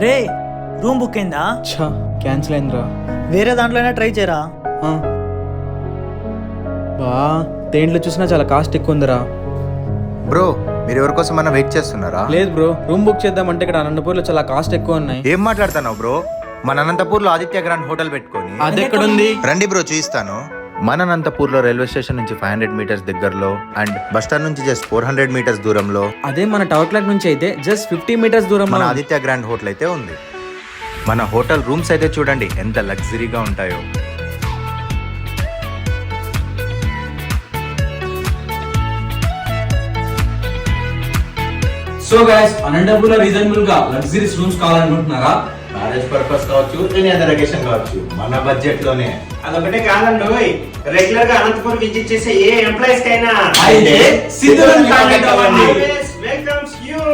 రే room book అయిందా? ఛా cancel అయిందిరా. వేరే దాంట్లోనే ట్రై చేయరా. బా దేంట్లో చూసినా చాలా కాస్ట్ ఎక్కువ ఉందిరా. బ్రో మీరు ఎవరి కోసం అన్న వెయిట్ చేస్తున్నారా? లేదు బ్రో, రూమ్ బుక్ చేద్దామంటే ఇక్కడ అనంతపూర్లో చాలా కాస్ట్ ఎక్కువ ఉన్నాయి. ఏం మాట్లాడుతున్నావు బ్రో? మన అనంతపూర్ లో ఆదిత్య గ్రాండ్ హోటల్ పెట్టుకొని అది ఎక్కడుంది? రండి బ్రో చూపిస్తాను. మన అనంతపూర్ లో రైల్వే స్టేషన్ నుంచి 500 మీటర్స్ దగ్గరలో అండ్ బస్ స్టాండ్ నుంచి జస్ట్ 400 మీటర్స్ దూరంలో, అదే మన టవర్ క్లాక్ నుంచి అయితే జస్ట్ 50 మీటర్స్ దూరం మన ఆదిత్య గ్రాండ్ హోటల్ అయితే ఉంది. మన హోటల్ రూమ్స్ అయితే చూడండి ఎంత లగ్జరీగా ఉంటాయో. సో గైస్, అనంతపూర్లో రీజనబుల్ గా లగ్జరీస్ రూమ్స్ కావాలనుకుంటున్నారా? మ్యారేజ్ పర్పస్ కావచ్చు, ఎనీ అదర్ అకేషన్ కావచ్చు, మన బడ్జెట్ లోనే. అదొకటే కాదండి, రెగ్యులర్ గా అనంతపురం విజిట్ చేసే ఏ ఎంప్లాయీస్ కైనా అయితే సిద్ధులను కాంటాక్ట్ అవ్వండి. Welcomes you.